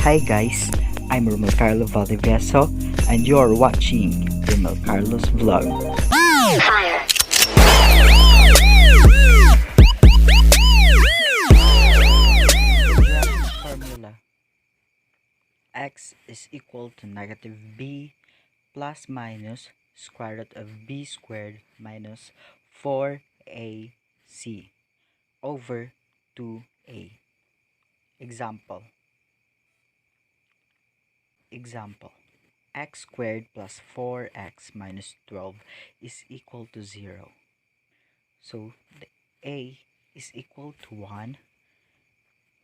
Hi guys, I'm Romel Carlo Valdivieso and you're watching Romel Carlo's vlog. Quadratic formula. X is equal to negative b plus minus square root of b squared minus 4ac over 2a. Example. X squared plus 4x minus 12 is equal to 0. So the a is equal to 1,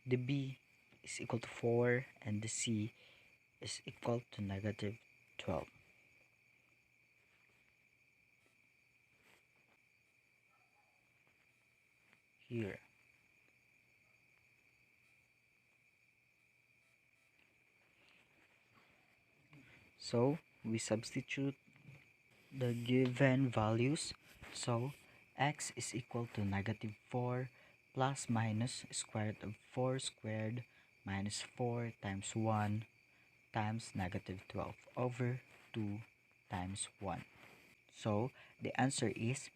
the b is equal to 4, and the c is equal to negative 12. Here. So we substitute the given values. So x is equal to negative 4 plus minus square root of 4 squared minus 4 times 1 times negative 12 over 2 times 1. So the answer is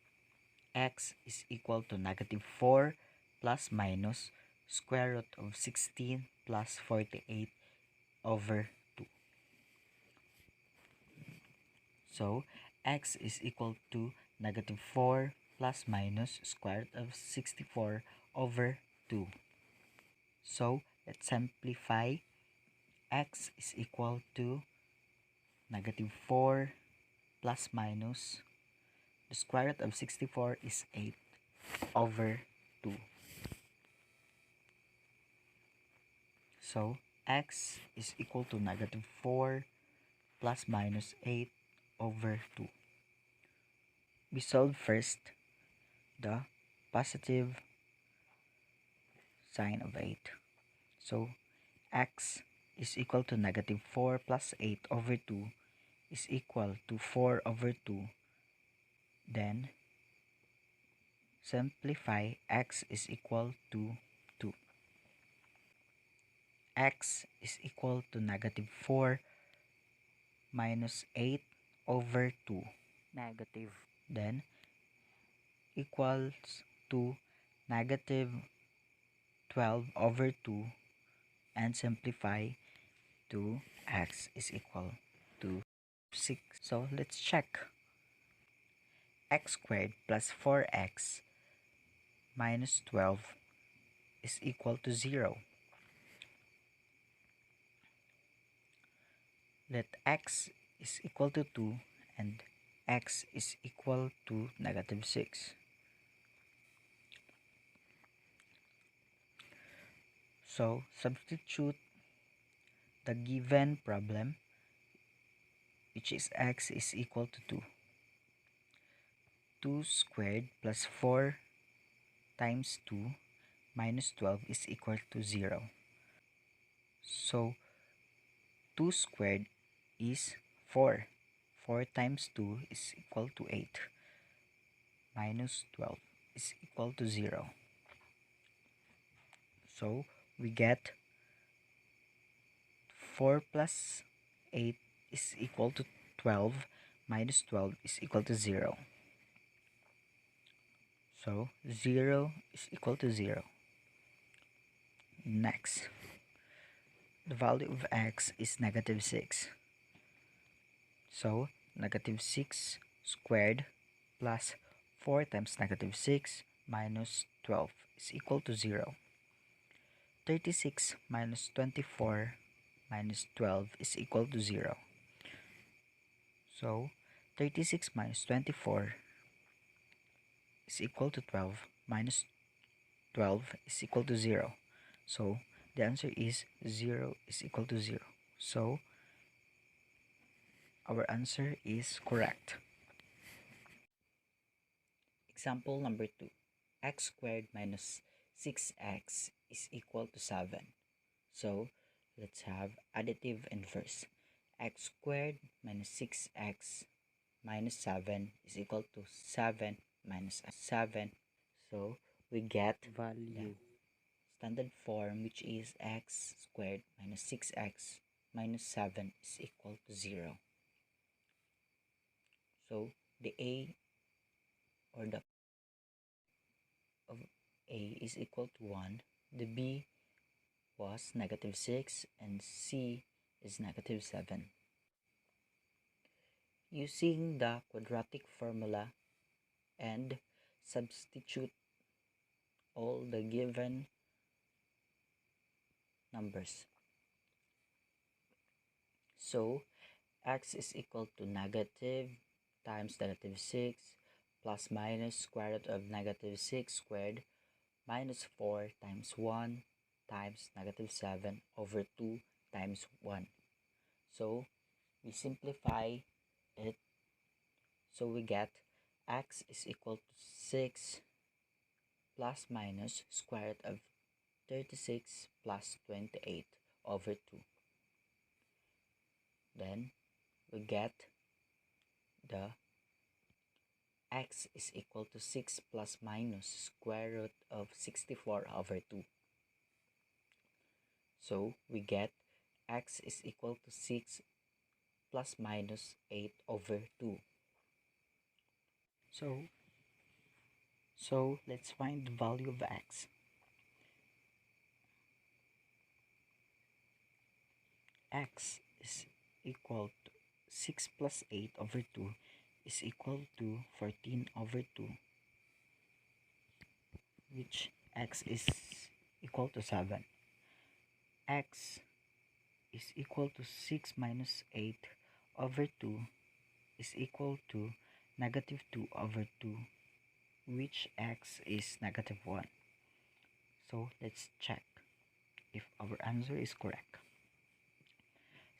x is equal to negative 4 plus minus square root of 16 plus 48 over 2. So x is equal to negative 4 plus minus square root of 64 over 2. So let's simplify. X is equal to negative 4 plus minus the square root of 64 is 8 over 2. So x is equal to negative 4 plus minus 8 over 2. We solve first the positive sign of 8. So x is equal to negative 4 plus 8 over 2 is equal to 4 over 2. Then simplify, x is equal to 2. X is equal to negative 4 minus 8 over 2. Negative. Then equals to negative 12 over 2, and simplify to x is equal to 6. So let's check. X squared plus 4x minus 12 is equal to 0. Let x is equal to 2 and x is equal to negative 6. So substitute the given problem, which is x is equal to 2. 2 squared plus 4 times 2 minus 12 is equal to 0. So 2 squared is 4. 4 times 2 is equal to 8. Minus 12 is equal to 0. So we get 4 plus 8 is equal to 12. Minus 12 is equal to 0. So 0 is equal to 0. Next, the value of x is negative 6. So negative 6 squared plus 4 times negative 6 minus 12 is equal to 0. 36 minus 24 minus 12 is equal to 0. So 36 minus 24 is equal to 12 minus 12 is equal to 0. So the answer is 0 is equal to 0. So our answer is correct. Example number 2. X squared minus 6x is equal to 7. So let's have additive inverse. X squared minus 6x minus 7 is equal to 7 minus 7. So we get value. standard form, which is x squared minus 6x minus 7 is equal to 0. So the a or the of a is equal to 1, the b was negative 6, and c is negative 7. Using the quadratic formula and substitute all the given numbers. So x is equal to negative times negative 6 plus minus square root of negative 6 squared minus 4 times 1 times negative 7 over 2 times 1. So we simplify it, so we get x is equal to 6 plus minus square root of 36 plus 28 over 2. Then we get the x is equal to 6 plus minus square root of 64 over 2. So we get x is equal to 6 plus minus 8 over 2. So let's find the value of x. X is equal to 6 plus 8 over 2 is equal to 14 over 2, which x is equal to 7. X is equal to 6 minus 8 over 2 is equal to negative 2 over 2, which x is negative 1. So let's check if our answer is correct.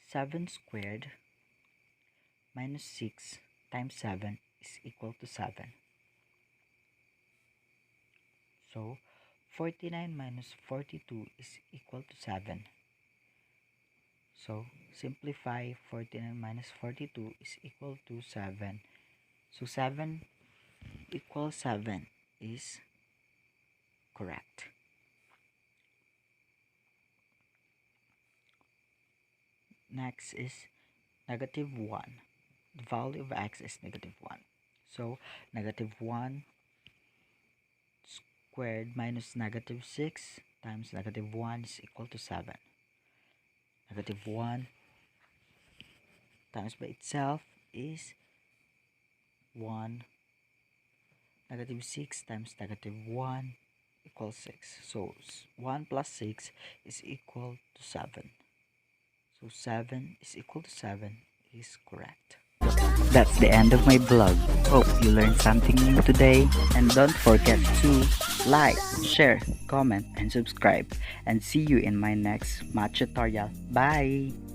7 squared minus 6 times 7 is equal to 7. So 49 minus 42 is equal to 7. So simplify 49 minus 42 is equal to 7. So 7 equals 7 is correct. Next is negative 1. The value of x is negative 1. So negative 1 squared minus negative 6 times negative 1 is equal to 7. Negative 1 times by itself is 1. Negative 6 times negative 1 equals 6. So 1 plus 6 is equal to 7. So 7 is equal to 7 is correct. That's the end of my vlog. Hope you learned something new today. And don't forget to like, share, comment, and subscribe. And see you in my next math tutorial. Bye!